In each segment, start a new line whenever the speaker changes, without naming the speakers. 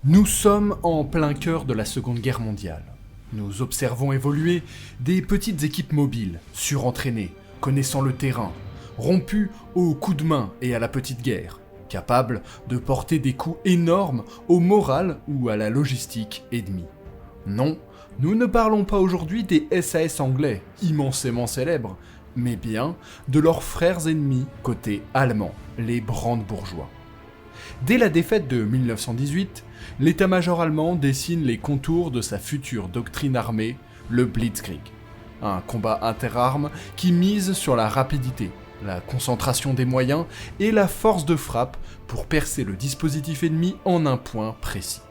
Nous sommes en plein cœur de la Seconde Guerre mondiale. Nous observons évoluer des petites équipes mobiles, surentraînées, connaissant le terrain, rompues aux coups de main et à la petite guerre, capables de porter des coups énormes au moral ou à la logistique ennemie. Non, nous ne parlons pas aujourd'hui des SAS anglais, immensément célèbres, mais bien de leurs frères ennemis côté allemand, les brandebourgeois. Dès la défaite de 1918, l'état-major allemand dessine les contours de sa future doctrine armée, le Blitzkrieg. Un combat interarmes qui mise sur la rapidité, la concentration des moyens et la force de frappe pour percer le dispositif ennemi en un point précis.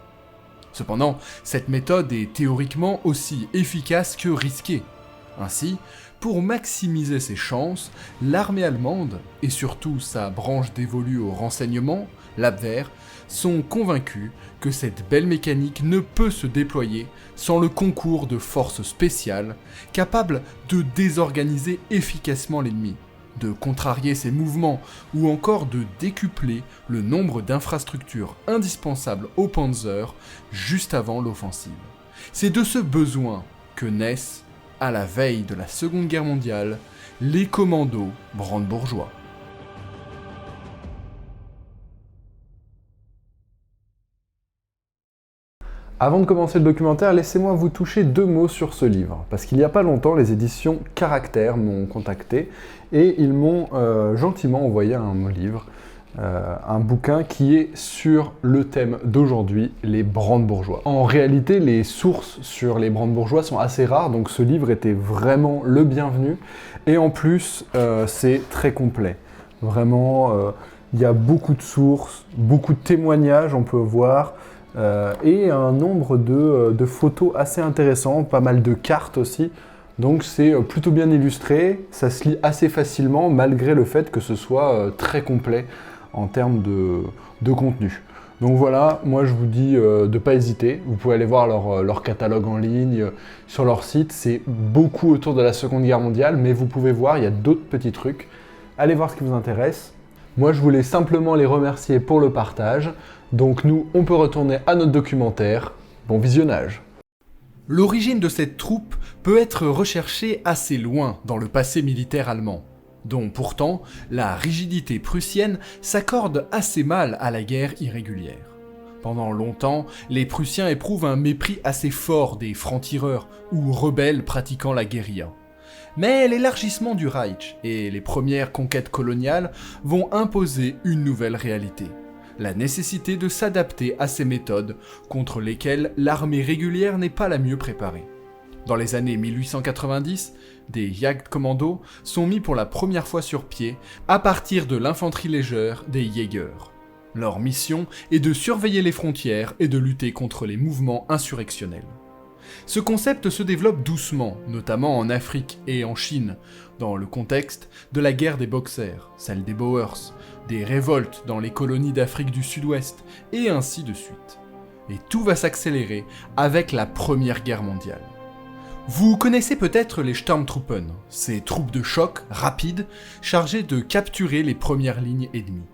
Cependant, cette méthode est théoriquement aussi efficace que risquée. Ainsi, pour maximiser ses chances, l'armée allemande, et surtout sa branche dévolue au renseignement, l'Abwehr, sont convaincus que cette belle mécanique ne peut se déployer sans le concours de forces spéciales capables de désorganiser efficacement l'ennemi, de contrarier ses mouvements ou encore de décupler le nombre d'infrastructures indispensables au Panzer juste avant l'offensive. C'est de ce besoin que naissent, à la veille de la Seconde Guerre mondiale, les commandos brandebourgeois.
Avant de commencer le documentaire, laissez-moi vous toucher 2 mots sur ce livre. Parce qu'il n'y a pas longtemps, les éditions Caractère m'ont contacté et ils m'ont gentiment envoyé un livre, un bouquin qui est sur le thème d'aujourd'hui, les brandebourgeois. En réalité, les sources sur les brandebourgeois sont assez rares, donc ce livre était vraiment le bienvenu. Et en plus, c'est très complet. Vraiment, il y a beaucoup de sources, beaucoup de témoignages, on peut voir. Et un nombre de photos assez intéressants, pas mal de cartes aussi. Donc c'est plutôt bien illustré, ça se lit assez facilement malgré le fait que ce soit très complet en termes de contenu. Donc voilà, moi je vous dis de ne pas hésiter, vous pouvez aller voir leur catalogue en ligne, sur leur site, c'est beaucoup autour de la Seconde Guerre mondiale, mais vous pouvez voir, il y a d'autres petits trucs. Allez voir ce qui vous intéresse. Moi je voulais simplement les remercier pour le partage. Donc nous, on peut retourner à notre documentaire. Bon visionnage.
L'origine de cette troupe peut être recherchée assez loin dans le passé militaire allemand, dont pourtant la rigidité prussienne s'accorde assez mal à la guerre irrégulière. Pendant longtemps, les Prussiens éprouvent un mépris assez fort des francs-tireurs ou rebelles pratiquant la guérilla. Mais l'élargissement du Reich et les premières conquêtes coloniales vont imposer une nouvelle réalité. La nécessité de s'adapter à ces méthodes contre lesquelles l'armée régulière n'est pas la mieux préparée. Dans les années 1890, des Jagdkommando sont mis pour la première fois sur pied à partir de l'infanterie légère des Jägers. Leur mission est de surveiller les frontières et de lutter contre les mouvements insurrectionnels. Ce concept se développe doucement, notamment en Afrique et en Chine, dans le contexte de la guerre des Boxers, celle des Boers, des révoltes dans les colonies d'Afrique du Sud-Ouest, et ainsi de suite. Et tout va s'accélérer avec la Première Guerre mondiale. Vous connaissez peut-être les Sturmtruppen, ces troupes de choc rapides chargées de capturer les premières lignes ennemies.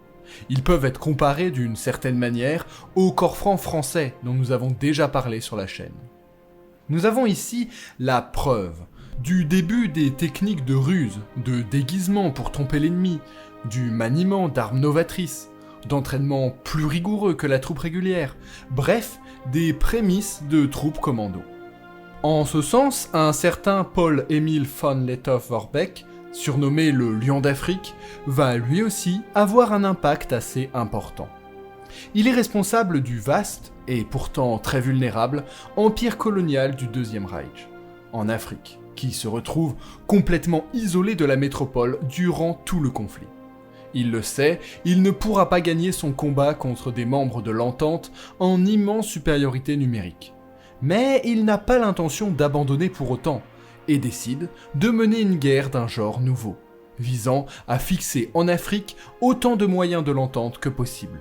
Ils peuvent être comparés d'une certaine manière aux corps francs français dont nous avons déjà parlé sur la chaîne. Nous avons ici la preuve du début des techniques de ruse, de déguisement pour tromper l'ennemi, du maniement d'armes novatrices, d'entraînement plus rigoureux que la troupe régulière, bref, des prémices de troupes commando. En ce sens, un certain Paul-Emil von Lettow-Vorbeck, surnommé le Lion d'Afrique, va lui aussi avoir un impact assez important. Il est responsable du vaste, et pourtant très vulnérable, empire colonial du Deuxième Reich, en Afrique, qui se retrouve complètement isolé de la métropole durant tout le conflit. Il le sait, il ne pourra pas gagner son combat contre des membres de l'Entente en immense supériorité numérique. Mais il n'a pas l'intention d'abandonner pour autant, et décide de mener une guerre d'un genre nouveau, visant à fixer en Afrique autant de moyens de l'Entente que possible.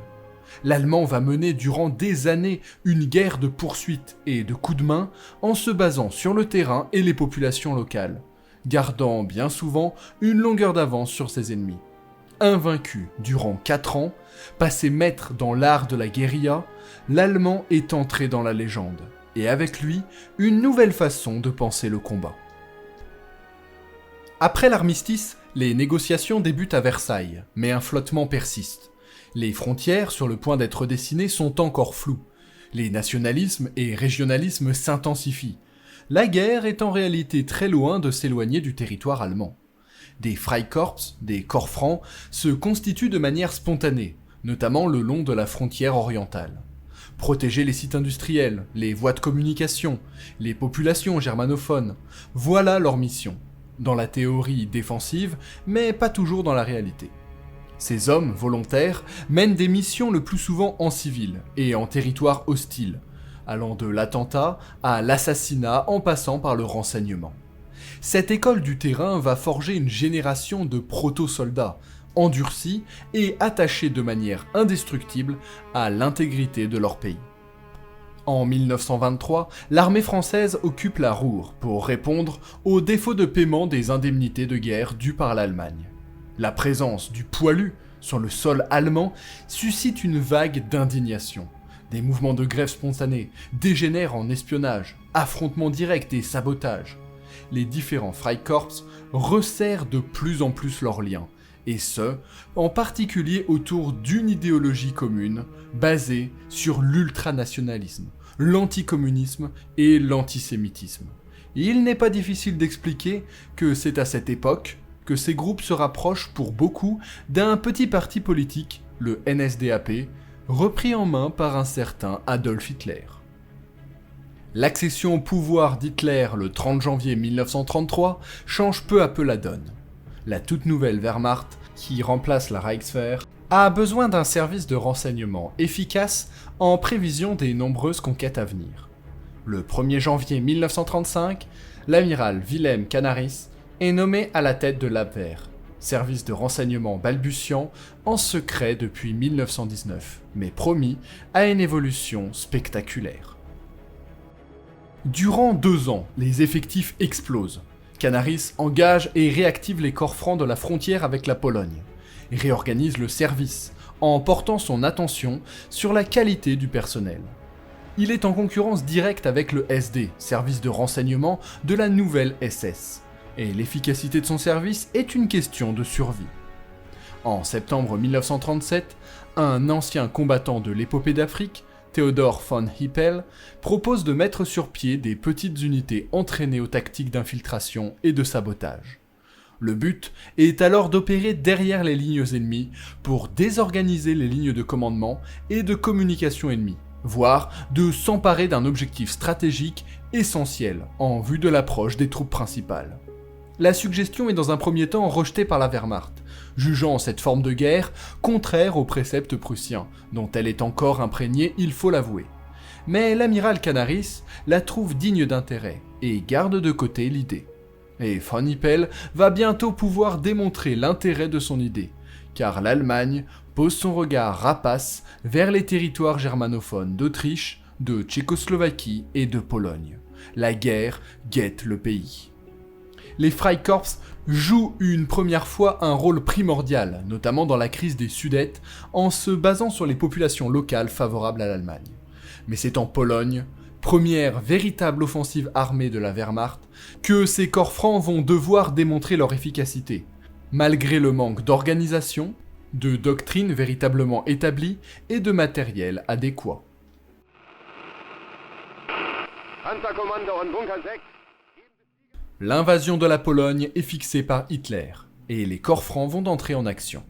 L'Allemand va mener durant des années une guerre de poursuite et de coups de main en se basant sur le terrain et les populations locales, gardant bien souvent une longueur d'avance sur ses ennemis. Invaincu durant 4 ans, passé maître dans l'art de la guérilla, l'Allemand est entré dans la légende, et avec lui, une nouvelle façon de penser le combat. Après l'armistice, les négociations débutent à Versailles, mais un flottement persiste. Les frontières, sur le point d'être dessinées, sont encore floues. Les nationalismes et régionalismes s'intensifient. La guerre est en réalité très loin de s'éloigner du territoire allemand. Des Freikorps, des corps francs, se constituent de manière spontanée, notamment le long de la frontière orientale. Protéger les sites industriels, les voies de communication, les populations germanophones, voilà leur mission. Dans la théorie défensive, mais pas toujours dans la réalité. Ces hommes, volontaires, mènent des missions le plus souvent en civil et en territoire hostile, allant de l'attentat à l'assassinat en passant par le renseignement. Cette école du terrain va forger une génération de proto-soldats, endurcis et attachés de manière indestructible à l'intégrité de leur pays. En 1923, l'armée française occupe la Ruhr pour répondre au défaut de paiement des indemnités de guerre dues par l'Allemagne. La présence du poilu sur le sol allemand suscite une vague d'indignation. Des mouvements de grève spontanés dégénèrent en espionnage, affrontements directs et sabotage. Les différents Freikorps resserrent de plus en plus leurs liens, et ce, en particulier autour d'une idéologie commune basée sur l'ultranationalisme, l'anticommunisme et l'antisémitisme. Il n'est pas difficile d'expliquer que c'est à cette époque que ces groupes se rapprochent pour beaucoup d'un petit parti politique, le NSDAP, repris en main par un certain Adolf Hitler. L'accession au pouvoir d'Hitler le 30 janvier 1933 change peu à peu la donne. La toute nouvelle Wehrmacht, qui remplace la Reichswehr, a besoin d'un service de renseignement efficace en prévision des nombreuses conquêtes à venir. Le 1er janvier 1935, l'amiral Wilhelm Canaris est nommé à la tête de l'Abwehr, service de renseignement balbutiant en secret depuis 1919, mais promis à une évolution spectaculaire. Durant 2 ans, les effectifs explosent. Canaris engage et réactive les corps francs de la frontière avec la Pologne, et réorganise le service, en portant son attention sur la qualité du personnel. Il est en concurrence directe avec le SD, service de renseignement de la nouvelle SS, et l'efficacité de son service est une question de survie. En septembre 1937, un ancien combattant de l'épopée d'Afrique, Theodor von Hippel, propose de mettre sur pied des petites unités entraînées aux tactiques d'infiltration et de sabotage. Le but est alors d'opérer derrière les lignes ennemies pour désorganiser les lignes de commandement et de communication ennemies, voire de s'emparer d'un objectif stratégique essentiel en vue de l'approche des troupes principales. La suggestion est dans un premier temps rejetée par la Wehrmacht, jugeant cette forme de guerre contraire aux préceptes prussiens, dont elle est encore imprégnée, il faut l'avouer. Mais l'amiral Canaris la trouve digne d'intérêt et garde de côté l'idée. Et von Hippel va bientôt pouvoir démontrer l'intérêt de son idée, car l'Allemagne pose son regard rapace vers les territoires germanophones d'Autriche, de Tchécoslovaquie et de Pologne. La guerre guette le pays. Les Freikorps jouent une première fois un rôle primordial, notamment dans la crise des Sudètes, en se basant sur les populations locales favorables à l'Allemagne. Mais c'est en Pologne, première véritable offensive armée de la Wehrmacht, que ces corps francs vont devoir démontrer leur efficacité, malgré le manque d'organisation, de doctrine véritablement établie et de matériel adéquat. L'invasion de la Pologne est fixée par Hitler, et les corps francs vont entrer en action.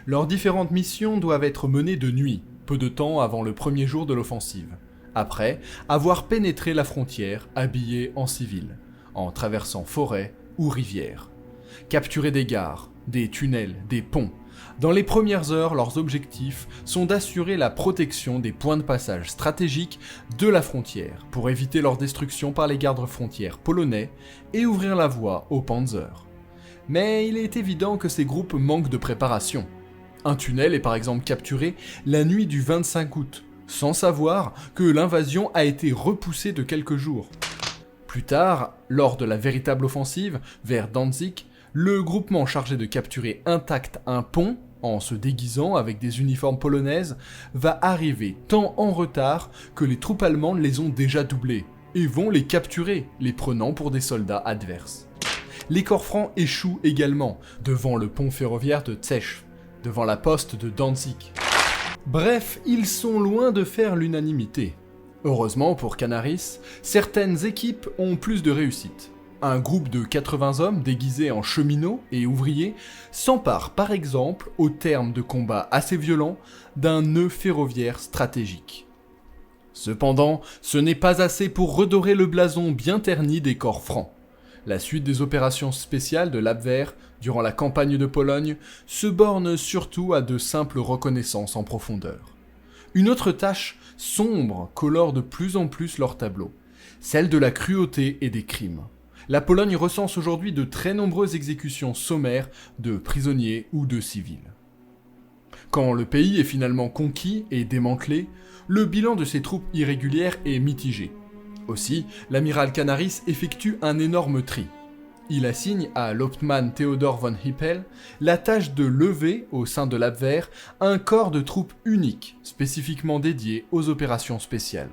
Leurs différentes missions doivent être menées de nuit, peu de temps avant le premier jour de l'offensive, après avoir pénétré la frontière habillés en civil, en traversant forêts ou rivières. Capturer des gares, des tunnels, des ponts. Dans les premières heures, leurs objectifs sont d'assurer la protection des points de passage stratégiques de la frontière pour éviter leur destruction par les gardes-frontières polonais et ouvrir la voie aux Panzers. Mais il est évident que ces groupes manquent de préparation. Un tunnel est par exemple capturé la nuit du 25 août, sans savoir que l'invasion a été repoussée de quelques jours. Plus tard, lors de la véritable offensive vers Danzig, le groupement chargé de capturer intact un pont en se déguisant avec des uniformes polonaises, va arriver tant en retard que les troupes allemandes les ont déjà doublés et vont les capturer, les prenant pour des soldats adverses. Les corps francs échouent également, devant le pont ferroviaire de Czech, devant la poste de Danzig. Bref, ils sont loin de faire l'unanimité. Heureusement pour Canaris, certaines équipes ont plus de réussite. Un groupe de 80 hommes déguisés en cheminots et ouvriers s'empare par exemple, au terme de combats assez violents, d'un nœud ferroviaire stratégique. Cependant, ce n'est pas assez pour redorer le blason bien terni des corps francs. La suite des opérations spéciales de l'Abwehr durant la campagne de Pologne se borne surtout à de simples reconnaissances en profondeur. Une autre tâche sombre colore de plus en plus leur tableau, celle de la cruauté et des crimes. La Pologne recense aujourd'hui de très nombreuses exécutions sommaires de prisonniers ou de civils. Quand le pays est finalement conquis et démantelé, le bilan de ces troupes irrégulières est mitigé. Aussi, l'amiral Canaris effectue un énorme tri. Il assigne à l'Hauptmann Theodor von Hippel la tâche de lever, au sein de l'Abwehr, un corps de troupes unique, spécifiquement dédié aux opérations spéciales.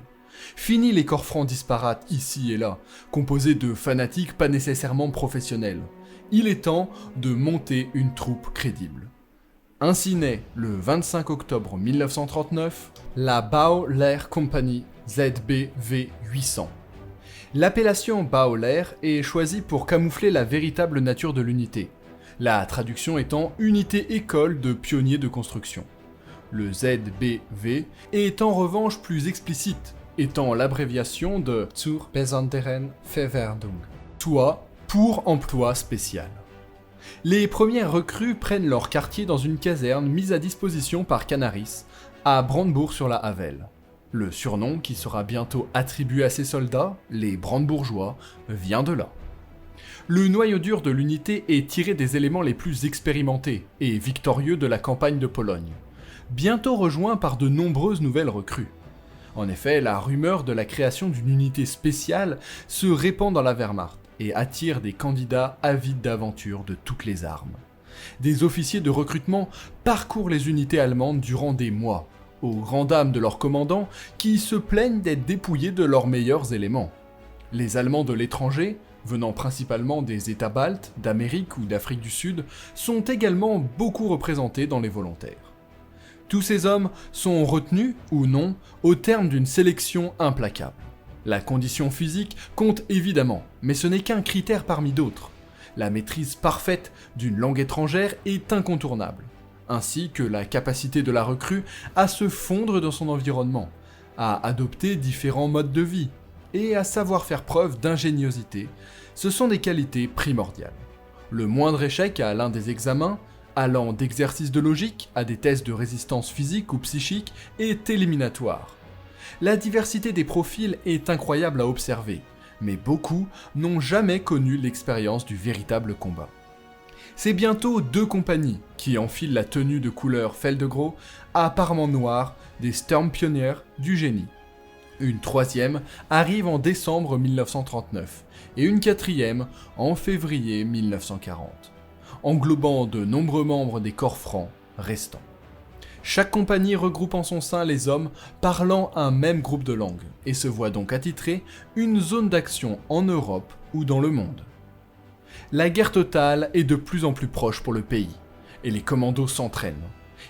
Fini les corps francs disparates ici et là, composés de fanatiques pas nécessairement professionnels. Il est temps de monter une troupe crédible. Ainsi naît, le 25 octobre 1939, la Bau-Lehr Company ZBV 800. L'appellation Bau-Lehr est choisie pour camoufler la véritable nature de l'unité, la traduction étant Unité École de Pionniers de Construction. Le ZBV est en revanche plus explicite, étant l'abréviation de Zur besonderen Verwendung, soit pour emploi spécial. Les premières recrues prennent leur quartier dans une caserne mise à disposition par Canaris, à Brandebourg-sur-la-Havel. Le surnom qui sera bientôt attribué à ces soldats, les Brandebourgeois, vient de là. Le noyau dur de l'unité est tiré des éléments les plus expérimentés et victorieux de la campagne de Pologne, bientôt rejoint par de nombreuses nouvelles recrues. En effet, la rumeur de la création d'une unité spéciale se répand dans la Wehrmacht et attire des candidats avides d'aventure de toutes les armes. Des officiers de recrutement parcourent les unités allemandes durant des mois, aux grandes dames de leurs commandants qui se plaignent d'être dépouillés de leurs meilleurs éléments. Les Allemands de l'étranger, venant principalement des États baltes, d'Amérique ou d'Afrique du Sud, sont également beaucoup représentés dans les volontaires. Tous ces hommes sont retenus, ou non, au terme d'une sélection implacable. La condition physique compte évidemment, mais ce n'est qu'un critère parmi d'autres. La maîtrise parfaite d'une langue étrangère est incontournable, ainsi que la capacité de la recrue à se fondre dans son environnement, à adopter différents modes de vie, et à savoir faire preuve d'ingéniosité. Ce sont des qualités primordiales. Le moindre échec à l'un des examens, allant d'exercices de logique à des tests de résistance physique ou psychique, est éliminatoire. La diversité des profils est incroyable à observer, mais beaucoup n'ont jamais connu l'expérience du véritable combat. C'est bientôt 2 compagnies qui enfilent la tenue de couleur Feldgrau à parement noir des Sturmpioner du génie. Une 3e arrive en décembre 1939 et une 4e en février 1940, englobant de nombreux membres des corps francs restants. Chaque compagnie regroupe en son sein les hommes parlant un même groupe de langues et se voit donc attitrer une zone d'action en Europe ou dans le monde. La guerre totale est de plus en plus proche pour le pays et les commandos s'entraînent.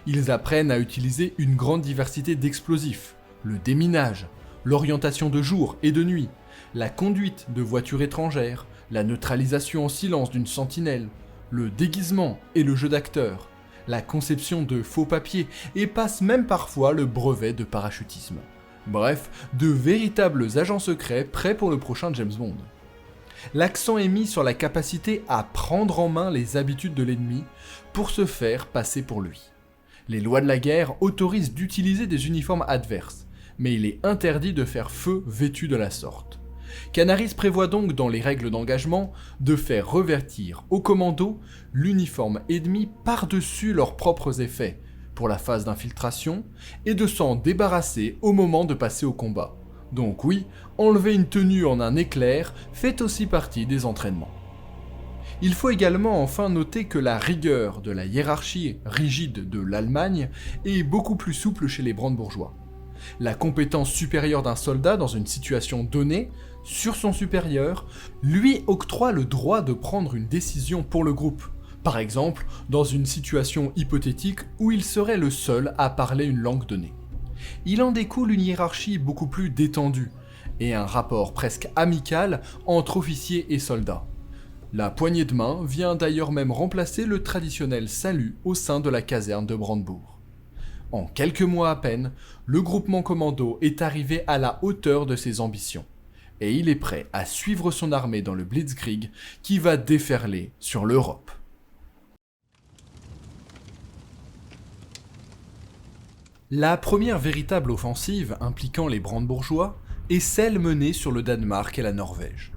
Ils apprennent à utiliser une grande diversité d'explosifs, le déminage, l'orientation de jour et de nuit, la conduite de voitures étrangères, la neutralisation en silence d'une sentinelle, le déguisement et le jeu d'acteur, la conception de faux papiers et passent même parfois le brevet de parachutisme. Bref, de véritables agents secrets prêts pour le prochain James Bond. L'accent est mis sur la capacité à prendre en main les habitudes de l'ennemi pour se faire passer pour lui. Les lois de la guerre autorisent d'utiliser des uniformes adverses, mais il est interdit de faire feu vêtu de la sorte. Canaris prévoit donc dans les règles d'engagement de faire revêtir aux commandos l'uniforme ennemi par-dessus leurs propres effets pour la phase d'infiltration et de s'en débarrasser au moment de passer au combat. Donc oui, enlever une tenue en un éclair fait aussi partie des entraînements. Il faut également enfin noter que la rigueur de la hiérarchie rigide de l'Allemagne est beaucoup plus souple chez les brandebourgeois. La compétence supérieure d'un soldat dans une situation donnée, sur son supérieur, lui octroie le droit de prendre une décision pour le groupe. Par exemple, dans une situation hypothétique où il serait le seul à parler une langue donnée. Il en découle une hiérarchie beaucoup plus détendue, et un rapport presque amical entre officiers et soldats. La poignée de main vient d'ailleurs même remplacer le traditionnel salut au sein de la caserne de Brandebourg. En quelques mois à peine, le groupement commando est arrivé à la hauteur de ses ambitions, et il est prêt à suivre son armée dans le Blitzkrieg qui va déferler sur l'Europe. La première véritable offensive impliquant les brandebourgeois est celle menée sur le Danemark et la Norvège.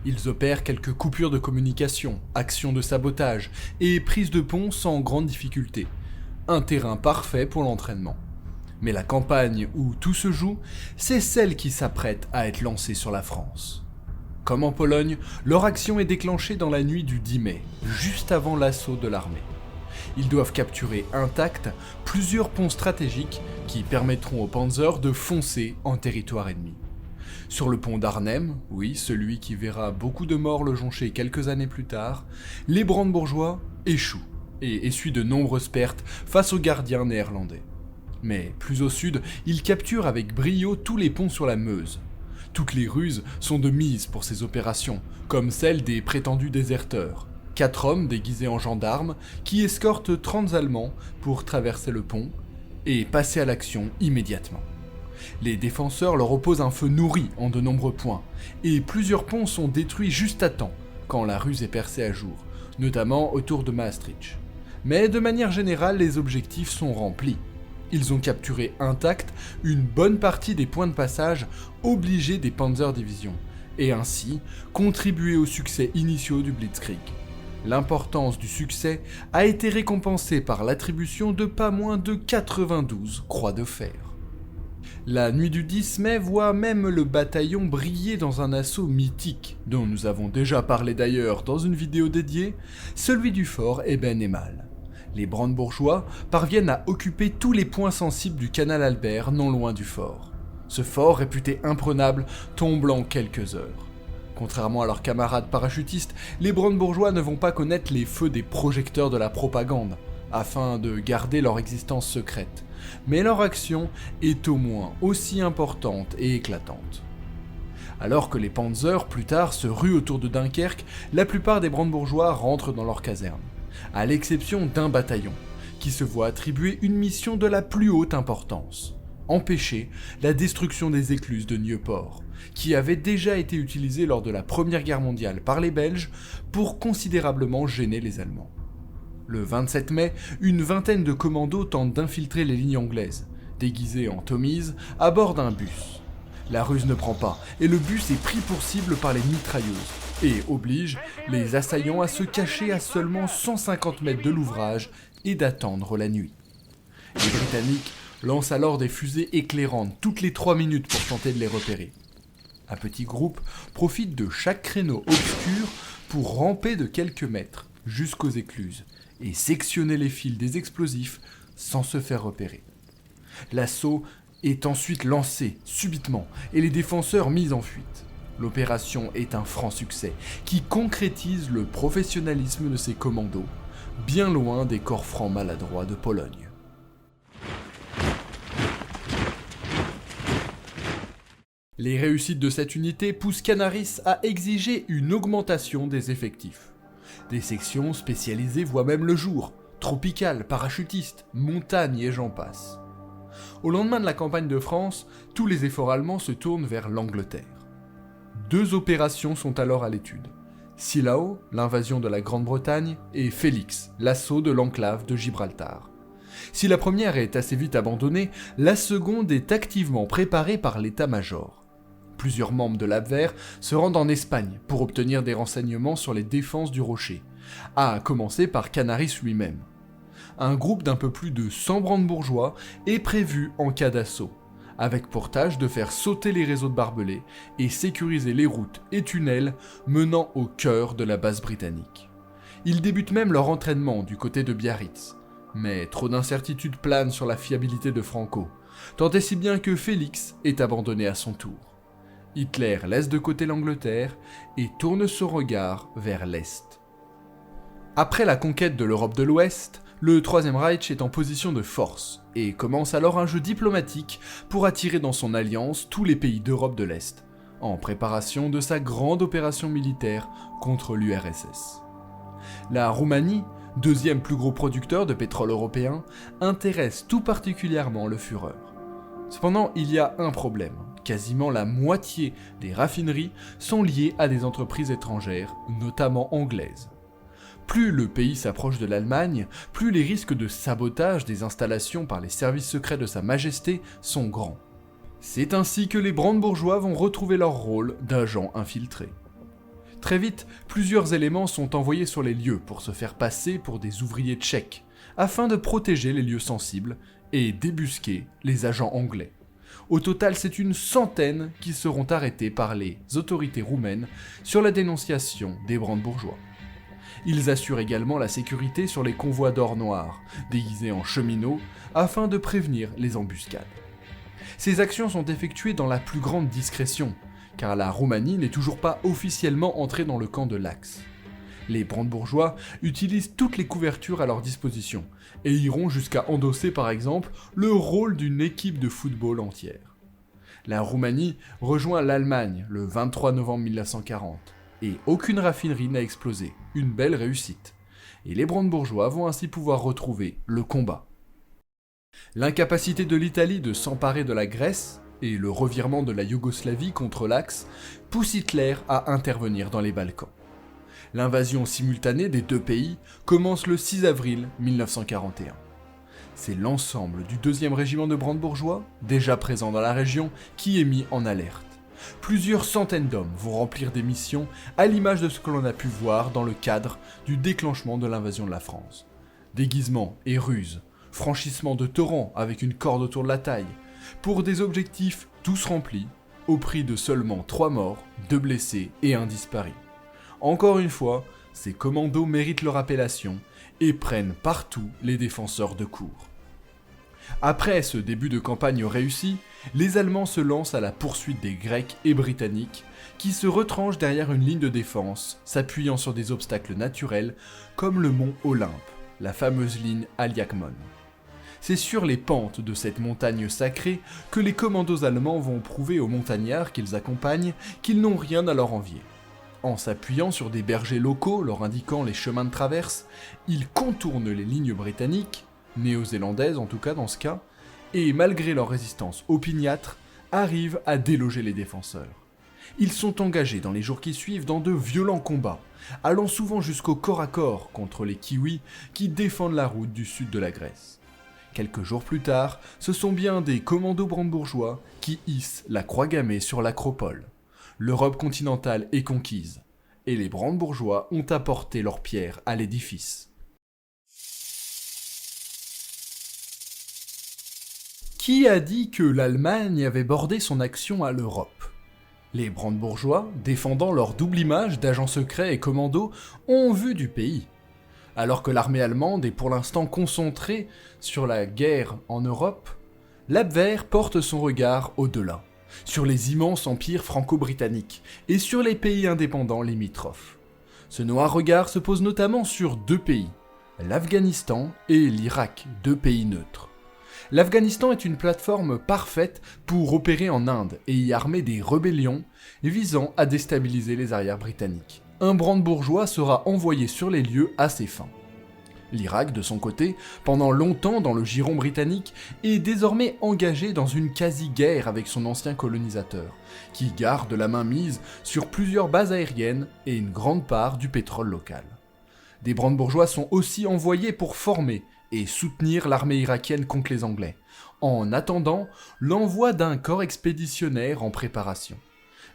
Ils opèrent quelques coupures de communication, actions de sabotage et prises de pont sans grande difficulté. Un terrain parfait pour l'entraînement. Mais la campagne où tout se joue, c'est celle qui s'apprête à être lancée sur la France. Comme en Pologne, leur action est déclenchée dans la nuit du 10 mai, juste avant l'assaut de l'armée. Ils doivent capturer intacts plusieurs ponts stratégiques qui permettront aux Panzers de foncer en territoire ennemi. Sur le pont d'Arnhem, oui, celui qui verra beaucoup de morts le joncher quelques années plus tard, les brandebourgeois échouent et essuient de nombreuses pertes face aux gardiens néerlandais. Mais plus au sud, ils capturent avec brio tous les ponts sur la Meuse. Toutes les ruses sont de mise pour ces opérations, comme celle des prétendus déserteurs. 4 hommes déguisés en gendarmes qui escortent 30 Allemands pour traverser le pont et passer à l'action immédiatement. Les défenseurs leur opposent un feu nourri en de nombreux points, et plusieurs ponts sont détruits juste à temps quand la ruse est percée à jour, notamment autour de Maastricht. Mais de manière générale, les objectifs sont remplis. Ils ont capturé intacts une bonne partie des points de passage obligés des Panzerdivisions, et ainsi contribué aux succès initiaux du Blitzkrieg. L'importance du succès a été récompensée par l'attribution de pas moins de 92 croix de fer. La nuit du 10 mai voit même le bataillon briller dans un assaut mythique, dont nous avons déjà parlé d'ailleurs dans une vidéo dédiée, celui du fort Eben-Emal. Les brandebourgeois parviennent à occuper tous les points sensibles du canal Albert non loin du fort. Ce fort, réputé imprenable, tombe en quelques heures. Contrairement à leurs camarades parachutistes, les brandebourgeois ne vont pas connaître les feux des projecteurs de la propagande, afin de garder leur existence secrète. Mais leur action est au moins aussi importante et éclatante. Alors que les Panzers, plus tard, se ruent autour de Dunkerque, la plupart des brandebourgeois rentrent dans leur caserne, à l'exception d'un bataillon, qui se voit attribuer une mission de la plus haute importance. Empêcher la destruction des écluses de Nieuport, qui avaient déjà été utilisées lors de la Première Guerre mondiale par les Belges pour considérablement gêner les Allemands. Le 27 mai, une vingtaine de commandos tentent d'infiltrer les lignes anglaises, déguisés en Tommies, à bord d'un bus. La ruse ne prend pas, et le bus est pris pour cible par les mitrailleuses, et oblige les assaillants à se cacher à seulement 150 mètres de l'ouvrage et d'attendre la nuit. Les Britanniques lancent alors des fusées éclairantes toutes les 3 minutes pour tenter de les repérer. Un petit groupe profite de chaque créneau obscur pour ramper de quelques mètres jusqu'aux écluses et sectionner les fils des explosifs sans se faire repérer. L'assaut est ensuite lancé subitement et les défenseurs mis en fuite. L'opération est un franc succès qui concrétise le professionnalisme de ces commandos, bien loin des corps francs maladroits de Pologne. Les réussites de cette unité poussent Canaris à exiger une augmentation des effectifs. Des sections spécialisées voient même le jour, tropicales, parachutistes, montagnes et j'en passe. Au lendemain de la campagne de France, tous les efforts allemands se tournent vers l'Angleterre. 2 opérations sont alors à l'étude. Silao, l'invasion de la Grande-Bretagne, et Félix, l'assaut de l'enclave de Gibraltar. Si la première est assez vite abandonnée, la seconde est activement préparée par l'état-major. Plusieurs membres de l'Abwehr se rendent en Espagne pour obtenir des renseignements sur les défenses du Rocher, à commencer par Canaris lui-même. Un groupe d'un peu plus de 100 brandebourgeois est prévu en cas d'assaut, avec pour tâche de faire sauter les réseaux de barbelés et sécuriser les routes et tunnels menant au cœur de la base britannique. Ils débutent même leur entraînement du côté de Biarritz. Mais trop d'incertitudes planent sur la fiabilité de Franco, tant et si bien que Félix est abandonné à son tour. Hitler laisse de côté l'Angleterre et tourne son regard vers l'Est. Après la conquête de l'Europe de l'Ouest, le Troisième Reich est en position de force et commence alors un jeu diplomatique pour attirer dans son alliance tous les pays d'Europe de l'Est, en préparation de sa grande opération militaire contre l'URSS. La Roumanie, deuxième plus gros producteur de pétrole européen, intéresse tout particulièrement le Führer. Cependant, il y a un problème. Quasiment la moitié des raffineries sont liées à des entreprises étrangères, notamment anglaises. Plus le pays s'approche de l'Allemagne, plus les risques de sabotage des installations par les services secrets de Sa Majesté sont grands. C'est ainsi que les brandebourgeois vont retrouver leur rôle d'agents infiltrés. Très vite, plusieurs éléments sont envoyés sur les lieux pour se faire passer pour des ouvriers tchèques, afin de protéger les lieux sensibles et débusquer les agents anglais. Au total, c'est une centaine qui seront arrêtés par les autorités roumaines sur la dénonciation des brandebourgeois. Ils assurent également la sécurité sur les convois d'or noir, déguisés en cheminots, afin de prévenir les embuscades. Ces actions sont effectuées dans la plus grande discrétion, car la Roumanie n'est toujours pas officiellement entrée dans le camp de l'Axe. Les brandebourgeois utilisent toutes les couvertures à leur disposition, et iront jusqu'à endosser par exemple le rôle d'une équipe de football entière. La Roumanie rejoint l'Allemagne le 23 novembre 1940, et aucune raffinerie n'a explosé, une belle réussite. Et les brandebourgeois vont ainsi pouvoir retrouver le combat. L'incapacité de l'Italie de s'emparer de la Grèce, et le revirement de la Yougoslavie contre l'Axe, pousse Hitler à intervenir dans les Balkans. L'invasion simultanée des deux pays commence le 6 avril 1941. C'est l'ensemble du 2e régiment de brandebourgeois, déjà présent dans la région, qui est mis en alerte. Plusieurs centaines d'hommes vont remplir des missions à l'image de ce que l'on a pu voir dans le cadre du déclenchement de l'invasion de la France. Déguisement et ruse, franchissement de torrents avec une corde autour de la taille, pour des objectifs tous remplis, au prix de seulement 3 morts, 2 blessés et 1 disparu. Encore une fois, ces commandos méritent leur appellation et prennent partout les défenseurs de cour. Après ce début de campagne réussi, les Allemands se lancent à la poursuite des Grecs et Britanniques qui se retranchent derrière une ligne de défense, s'appuyant sur des obstacles naturels comme le mont Olympe, la fameuse ligne Aliakmon. C'est sur les pentes de cette montagne sacrée que les commandos allemands vont prouver aux montagnards qu'ils accompagnent qu'ils n'ont rien à leur envier. En s'appuyant sur des bergers locaux leur indiquant les chemins de traverse, ils contournent les lignes britanniques, néo-zélandaises en tout cas dans ce cas, et malgré leur résistance opiniâtre, arrivent à déloger les défenseurs. Ils sont engagés dans les jours qui suivent dans de violents combats, allant souvent jusqu'au corps à corps contre les Kiwis qui défendent la route du sud de la Grèce. Quelques jours plus tard, ce sont bien des commandos brandebourgeois qui hissent la croix gammée sur l'acropole. L'Europe continentale est conquise, et les brandebourgeois ont apporté leur pierre à l'édifice. Qui a dit que l'Allemagne avait bordé son action à l'Europe ? Les brandebourgeois, défendant leur double image d'agents secrets et commandos, ont vu du pays. Alors que l'armée allemande est pour l'instant concentrée sur la guerre en Europe, l'Abwehr porte son regard au-delà, sur les immenses empires franco-britanniques et sur les pays indépendants limitrophes. Ce noir regard se pose notamment sur 2 pays, l'Afghanistan et l'Irak, 2 pays neutres. L'Afghanistan est une plateforme parfaite pour opérer en Inde et y armer des rébellions visant à déstabiliser les arrières britanniques. Un brandebourgeois sera envoyé sur les lieux à ces fins. L'Irak, de son côté, pendant longtemps dans le giron britannique, est désormais engagé dans une quasi-guerre avec son ancien colonisateur, qui garde la main mise sur plusieurs bases aériennes et une grande part du pétrole local. Des brandebourgeois sont aussi envoyés pour former et soutenir l'armée irakienne contre les Anglais, en attendant l'envoi d'un corps expéditionnaire en préparation.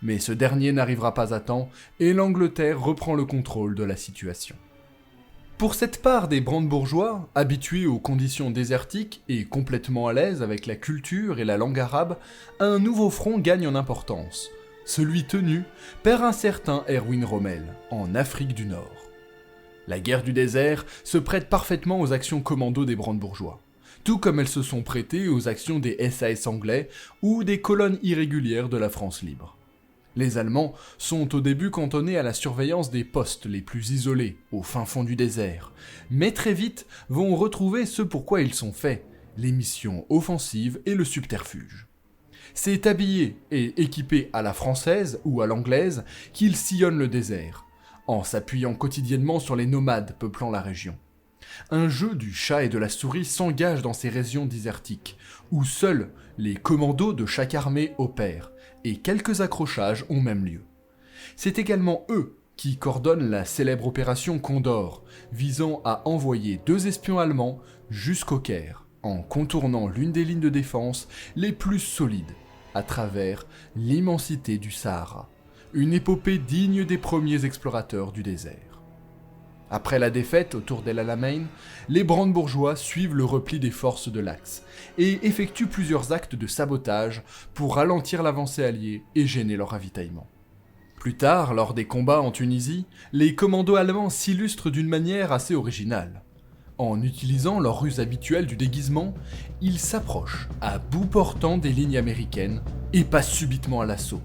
Mais ce dernier n'arrivera pas à temps et l'Angleterre reprend le contrôle de la situation. Pour cette part des brandebourgeois, habitués aux conditions désertiques et complètement à l'aise avec la culture et la langue arabe, un nouveau front gagne en importance. Celui tenu par un certain Erwin Rommel, en Afrique du Nord. La guerre du désert se prête parfaitement aux actions commando des brandebourgeois, tout comme elles se sont prêtées aux actions des SAS anglais ou des colonnes irrégulières de la France libre. Les Allemands sont au début cantonnés à la surveillance des postes les plus isolés, au fin fond du désert, mais très vite vont retrouver ce pourquoi ils sont faits, les missions offensives et le subterfuge. C'est habillé et équipé à la française ou à l'anglaise qu'ils sillonnent le désert, en s'appuyant quotidiennement sur les nomades peuplant la région. Un jeu du chat et de la souris s'engage dans ces régions désertiques, où seuls les commandos de chaque armée opèrent, et quelques accrochages ont même lieu. C'est également eux qui coordonnent la célèbre opération Condor, visant à envoyer 2 espions allemands jusqu'au Caire, en contournant l'une des lignes de défense les plus solides, à travers l'immensité du Sahara. Une épopée digne des premiers explorateurs du désert. Après la défaite autour d'El Alamein, les brandebourgeois suivent le repli des forces de l'Axe et effectuent plusieurs actes de sabotage pour ralentir l'avancée alliée et gêner leur ravitaillement. Plus tard, lors des combats en Tunisie, les commandos allemands s'illustrent d'une manière assez originale. En utilisant leur ruse habituelle du déguisement, ils s'approchent à bout portant des lignes américaines et passent subitement à l'assaut.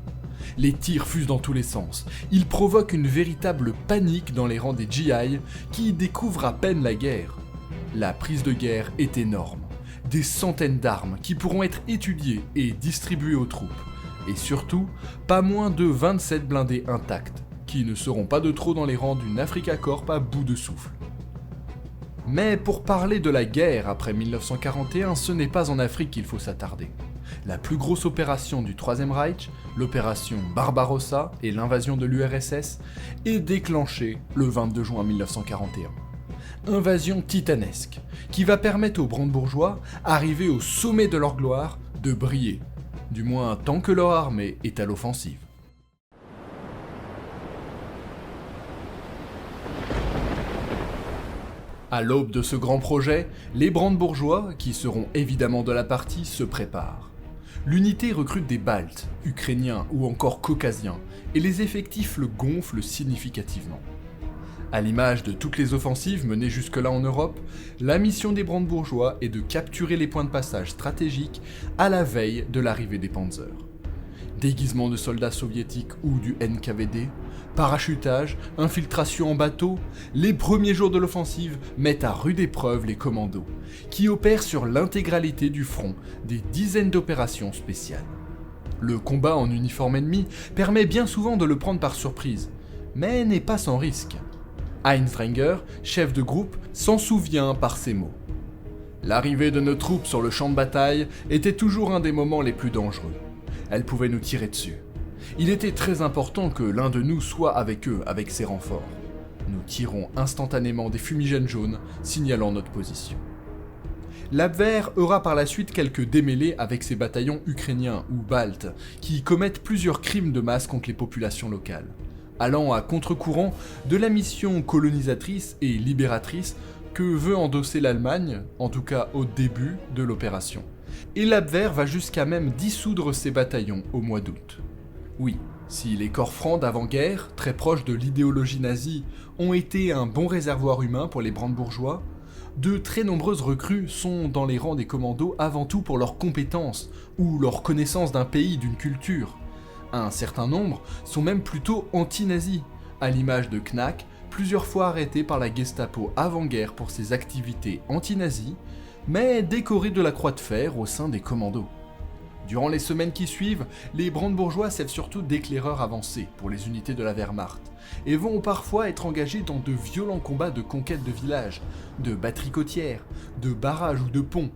Les tirs fusent dans tous les sens. Ils provoquent une véritable panique dans les rangs des GI qui découvrent à peine la guerre. La prise de guerre est énorme. Des centaines d'armes qui pourront être étudiées et distribuées aux troupes. Et surtout, pas moins de 27 blindés intacts, qui ne seront pas de trop dans les rangs d'une Afrika Korps à bout de souffle. Mais pour parler de la guerre après 1941, ce n'est pas en Afrique qu'il faut s'attarder. La plus grosse opération du Troisième Reich, l'opération Barbarossa et l'invasion de l'URSS, est déclenchée le 22 juin 1941. Invasion titanesque, qui va permettre aux brandebourgeois, arrivés au sommet de leur gloire, de briller, du moins tant que leur armée est à l'offensive. À l'aube de ce grand projet, les brandebourgeois, qui seront évidemment de la partie, se préparent. L'unité recrute des Baltes, Ukrainiens ou encore Caucasiens, et les effectifs le gonflent significativement. À l'image de toutes les offensives menées jusque-là en Europe, la mission des brandebourgeois est de capturer les points de passage stratégiques à la veille de l'arrivée des Panzers. Déguisement de soldats soviétiques ou du NKVD, parachutage, infiltration en bateau, les premiers jours de l'offensive mettent à rude épreuve les commandos, qui opèrent sur l'intégralité du front des dizaines d'opérations spéciales. Le combat en uniforme ennemi permet bien souvent de le prendre par surprise, mais n'est pas sans risque. Heinz Renger, chef de groupe, s'en souvient par ces mots. L'arrivée de nos troupes sur le champ de bataille était toujours un des moments les plus dangereux. Elles pouvaient nous tirer dessus. Il était très important que l'un de nous soit avec eux, avec ses renforts. Nous tirons instantanément des fumigènes jaunes, signalant notre position. L'Abwehr aura par la suite quelques démêlés avec ses bataillons ukrainiens ou baltes, qui commettent plusieurs crimes de masse contre les populations locales, allant à contre-courant de la mission colonisatrice et libératrice que veut endosser l'Allemagne, en tout cas au début de l'opération. Et l'Abwehr va jusqu'à même dissoudre ses bataillons au mois d'août. Oui, si les corps francs d'avant-guerre, très proches de l'idéologie nazie, ont été un bon réservoir humain pour les brandebourgeois, de très nombreuses recrues sont dans les rangs des commandos avant tout pour leurs compétences ou leur connaissance d'un pays, d'une culture. Un certain nombre sont même plutôt anti-nazis, à l'image de Knack, plusieurs fois arrêté par la Gestapo avant-guerre pour ses activités anti-nazis, mais décoré de la croix de fer au sein des commandos. Durant les semaines qui suivent, les brandebourgeois servent surtout d'éclaireurs avancés pour les unités de la Wehrmacht, et vont parfois être engagés dans de violents combats de conquête de villages, de batteries côtières, de barrages ou de ponts,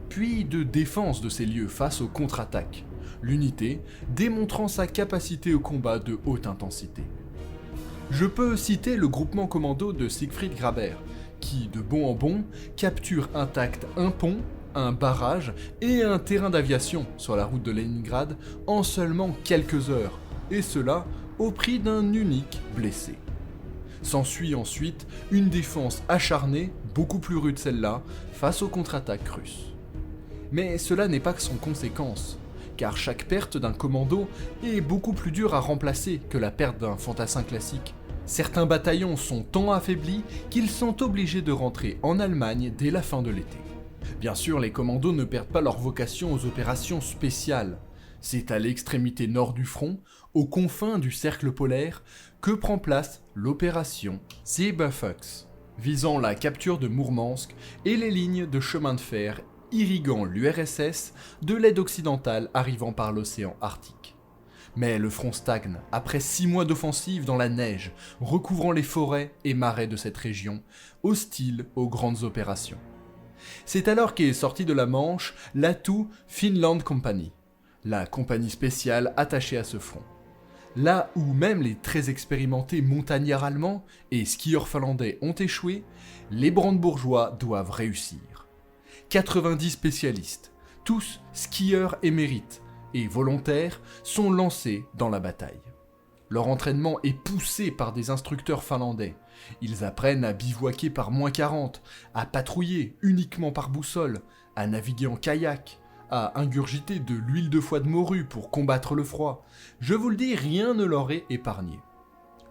puis de défense de ces lieux face aux contre-attaques, l'unité démontrant sa capacité au combat de haute intensité. Je peux citer le groupement commando de Siegfried Graber, qui, de bon en bon, capture intact un pont, un barrage et un terrain d'aviation sur la route de Leningrad en seulement quelques heures, et cela au prix d'un unique blessé. S'ensuit ensuite une défense acharnée, beaucoup plus rude celle-là, face aux contre-attaques russes. Mais cela n'est pas que sans conséquence, car chaque perte d'un commando est beaucoup plus dure à remplacer que la perte d'un fantassin classique, Certains bataillons sont tant affaiblis qu'ils sont obligés de rentrer en Allemagne dès la fin de l'été. Bien sûr, les commandos ne perdent pas leur vocation aux opérations spéciales. C'est à l'extrémité nord du front, aux confins du cercle polaire, que prend place l'opération Zebrafuchs, visant la capture de Mourmansk et les lignes de chemin de fer irriguant l'URSS de l'aide occidentale arrivant par l'océan Arctique. Mais le front stagne après 6 mois d'offensive dans la neige, recouvrant les forêts et marais de cette région, hostile aux grandes opérations. C'est alors qu'est sortie de la Manche l'Atout Finland Company, la compagnie spéciale attachée à ce front. Là où même les très expérimentés montagnards allemands et skieurs finlandais ont échoué, les brandebourgeois doivent réussir. 90 spécialistes, tous skieurs émérites et volontaires, sont lancés dans la bataille. Leur entraînement est poussé par des instructeurs finlandais. Ils apprennent à bivouaquer par -40, à patrouiller uniquement par boussole, à naviguer en kayak, à ingurgiter de l'huile de foie de morue pour combattre le froid. Je vous le dis, rien ne leur est épargné.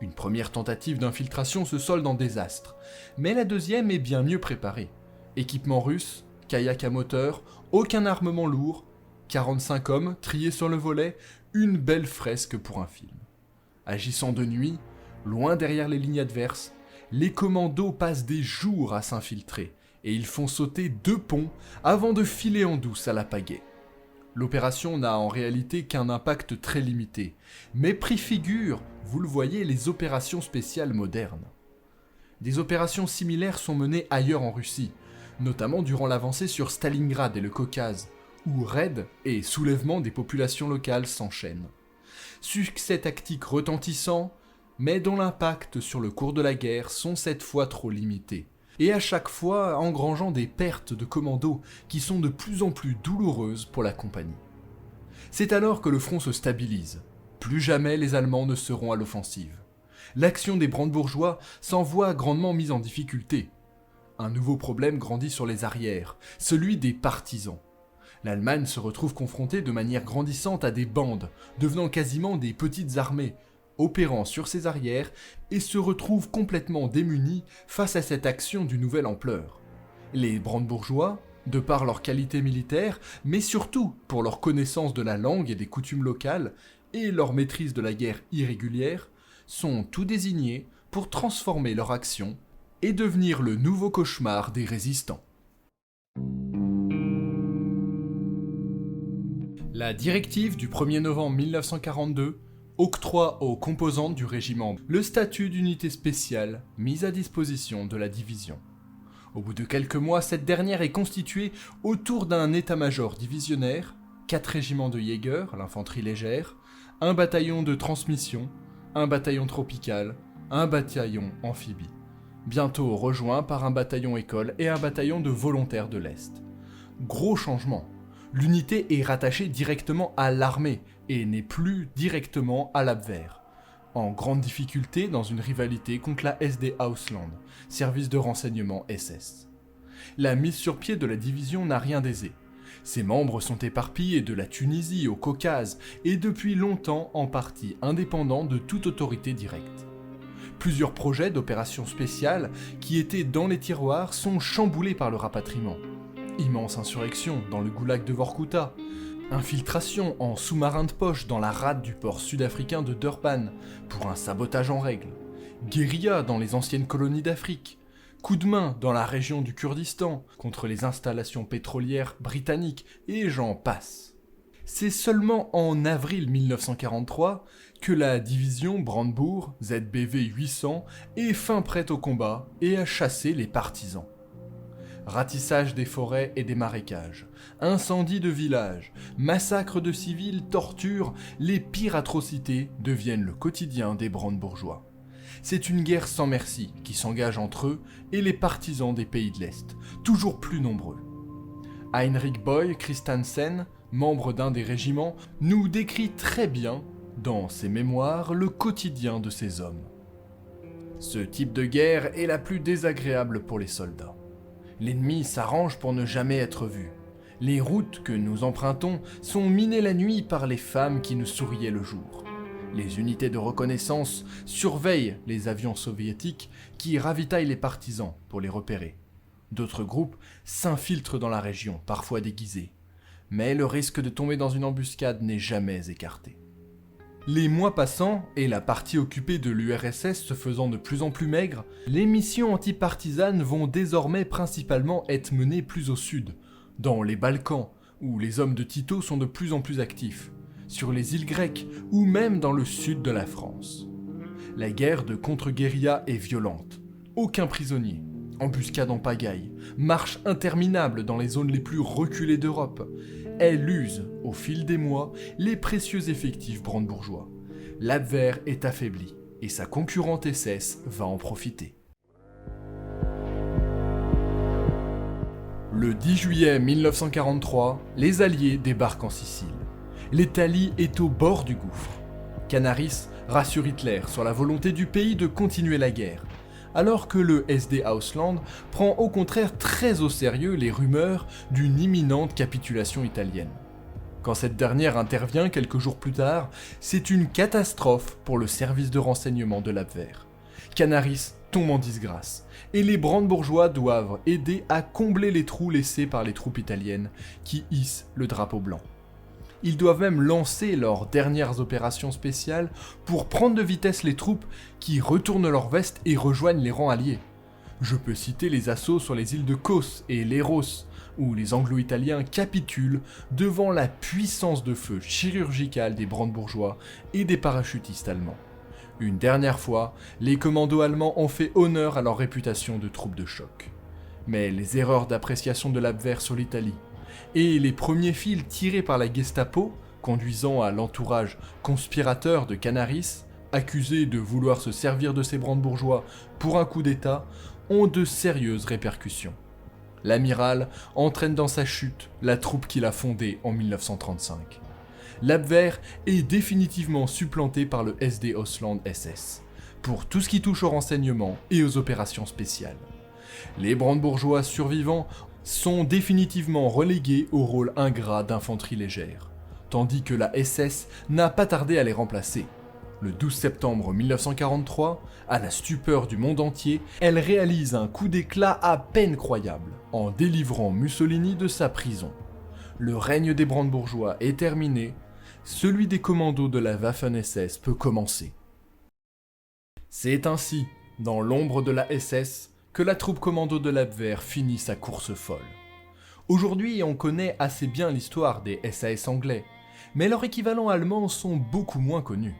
Une première tentative d'infiltration se solde en désastre, mais la deuxième est bien mieux préparée. Équipement russe, kayak à moteur, aucun armement lourd, 45 hommes triés sur le volet, une belle fresque pour un film. Agissant de nuit, loin derrière les lignes adverses, les commandos passent des jours à s'infiltrer, et ils font sauter 2 ponts avant de filer en douce à la pagaie. L'opération n'a en réalité qu'un impact très limité, mais préfigure, vous le voyez, les opérations spéciales modernes. Des opérations similaires sont menées ailleurs en Russie, notamment durant l'avancée sur Stalingrad et le Caucase, où raids et soulèvements des populations locales s'enchaînent. Succès tactiques retentissants, mais dont l'impact sur le cours de la guerre sont cette fois trop limités, et à chaque fois engrangeant des pertes de commandos qui sont de plus en plus douloureuses pour la compagnie. C'est alors que le front se stabilise. Plus jamais les Allemands ne seront à l'offensive. L'action des brandebourgeois s'en voit grandement mise en difficulté. Un nouveau problème grandit sur les arrières, celui des partisans. L'Allemagne se retrouve confrontée de manière grandissante à des bandes, devenant quasiment des petites armées, opérant sur ses arrières et se retrouve complètement démunis face à cette action d'une nouvelle ampleur. Les brandebourgeois, de par leur qualité militaire, mais surtout pour leur connaissance de la langue et des coutumes locales, et leur maîtrise de la guerre irrégulière, sont tout désignés pour transformer leur action et devenir le nouveau cauchemar des résistants. La directive du 1er novembre 1942 octroie aux composantes du régiment le statut d'unité spéciale mise à disposition de la division. Au bout de quelques mois, cette dernière est constituée autour d'un état-major divisionnaire, 4 régiments de Jäger, l'infanterie légère, un bataillon de transmission, un bataillon tropical, un bataillon amphibie. Bientôt rejoint par un bataillon école et un bataillon de volontaires de l'Est. Gros changement. L'unité est rattachée directement à l'armée et n'est plus directement à l'Abwehr, en grande difficulté dans une rivalité contre la SD Ausland, service de renseignement SS. La mise sur pied de la division n'a rien d'aisé. Ses membres sont éparpillés de la Tunisie au Caucase et depuis longtemps en partie indépendants de toute autorité directe. Plusieurs projets d'opérations spéciales qui étaient dans les tiroirs sont chamboulés par le rapatriement. Immense insurrection dans le goulag de Vorkuta, infiltration en sous-marin de poche dans la rade du port sud-africain de Durban pour un sabotage en règle, guérilla dans les anciennes colonies d'Afrique, coup de main dans la région du Kurdistan contre les installations pétrolières britanniques et j'en passe. C'est seulement en avril 1943 que la division Brandebourg ZBV 800 est fin prête au combat et à chasser les partisans. Ratissage des forêts et des marécages, incendies de villages, massacres de civils, tortures, les pires atrocités deviennent le quotidien des brandebourgeois. C'est une guerre sans merci qui s'engage entre eux et les partisans des pays de l'Est, toujours plus nombreux. Heinrich Boy Christiansen, membre d'un des régiments, nous décrit très bien, dans ses mémoires, le quotidien de ces hommes. Ce type de guerre est la plus désagréable pour les soldats. L'ennemi s'arrange pour ne jamais être vu. Les routes que nous empruntons sont minées la nuit par les femmes qui nous souriaient le jour. Les unités de reconnaissance surveillent les avions soviétiques qui ravitaillent les partisans pour les repérer. D'autres groupes s'infiltrent dans la région, parfois déguisés. Mais le risque de tomber dans une embuscade n'est jamais écarté. Les mois passant et la partie occupée de l'URSS se faisant de plus en plus maigre, les missions antipartisanes vont désormais principalement être menées plus au sud, dans les Balkans, où les hommes de Tito sont de plus en plus actifs, sur les îles grecques ou même dans le sud de la France. La guerre de contre-guérilla est violente. Aucun prisonnier, embuscade en pagaille, marche interminable dans les zones les plus reculées d'Europe. Elle use, au fil des mois, les précieux effectifs brandebourgeois. L'Abwehr est affaibli et sa concurrente SS va en profiter. Le 10 juillet 1943, les Alliés débarquent en Sicile. L'Italie est au bord du gouffre. Canaris rassure Hitler sur la volonté du pays de continuer la guerre, alors que le SD-Ausland prend au contraire très au sérieux les rumeurs d'une imminente capitulation italienne. Quand cette dernière intervient quelques jours plus tard, c'est une catastrophe pour le service de renseignement de l'Abwehr. Canaris tombe en disgrâce, et les brandebourgeois doivent aider à combler les trous laissés par les troupes italiennes qui hissent le drapeau blanc. Ils doivent même lancer leurs dernières opérations spéciales pour prendre de vitesse les troupes qui retournent leur veste et rejoignent les rangs alliés. Je peux citer les assauts sur les îles de Kos et Léros, où les Anglo-Italiens capitulent devant la puissance de feu chirurgicale des brandebourgeois et des parachutistes allemands. Une dernière fois, les commandos allemands ont fait honneur à leur réputation de troupes de choc. Mais les erreurs d'appréciation de l'Abwehr sur l'Italie, et les premiers fils tirés par la Gestapo, conduisant à l'entourage conspirateur de Canaris, accusé de vouloir se servir de ces brandebourgeois pour un coup d'État, ont de sérieuses répercussions. L'amiral entraîne dans sa chute la troupe qu'il a fondée en 1935. L'Abwehr est définitivement supplanté par le SD-Ausland SS, pour tout ce qui touche au renseignement et aux opérations spéciales. Les brandebourgeois survivants sont définitivement relégués au rôle ingrat d'infanterie légère, tandis que la SS n'a pas tardé à les remplacer. Le 12 septembre 1943, à la stupeur du monde entier, elle réalise un coup d'éclat à peine croyable, en délivrant Mussolini de sa prison. Le règne des brandebourgeois est terminé, celui des commandos de la Waffen-SS peut commencer. C'est ainsi, dans l'ombre de la SS, que la troupe commando de l'Abwehr finit sa course folle. Aujourd'hui, on connaît assez bien l'histoire des SAS anglais, mais leurs équivalents allemands sont beaucoup moins connus.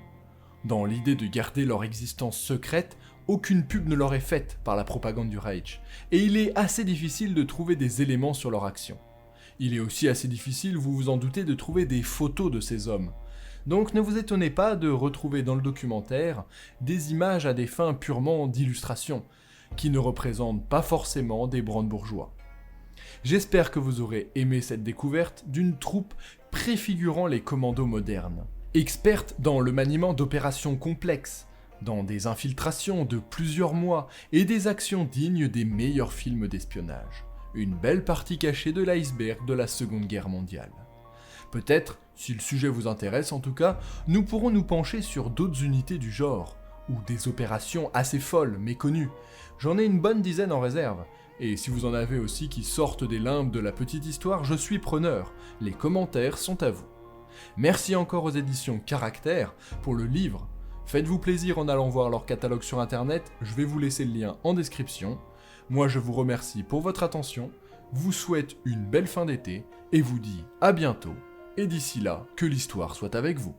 Dans l'idée de garder leur existence secrète, aucune pub ne leur est faite par la propagande du Reich, et il est assez difficile de trouver des éléments sur leur action. Il est aussi assez difficile, vous vous en doutez, de trouver des photos de ces hommes. Donc ne vous étonnez pas de retrouver dans le documentaire des images à des fins purement d'illustration, qui ne représentent pas forcément des brandebourgeois. J'espère que vous aurez aimé cette découverte d'une troupe préfigurant les commandos modernes, experte dans le maniement d'opérations complexes, dans des infiltrations de plusieurs mois et des actions dignes des meilleurs films d'espionnage. Une belle partie cachée de l'iceberg de la Seconde Guerre mondiale. Peut-être, si le sujet vous intéresse en tout cas, nous pourrons nous pencher sur d'autres unités du genre, ou des opérations assez folles, méconnues. J'en ai une bonne dizaine en réserve, et si vous en avez aussi qui sortent des limbes de la petite histoire, je suis preneur. Les commentaires sont à vous. Merci encore aux éditions Caractère pour le livre. Faites-vous plaisir en allant voir leur catalogue sur internet, je vais vous laisser le lien en description. Moi je vous remercie pour votre attention, vous souhaite une belle fin d'été, et vous dis à bientôt, et d'ici là, que l'histoire soit avec vous.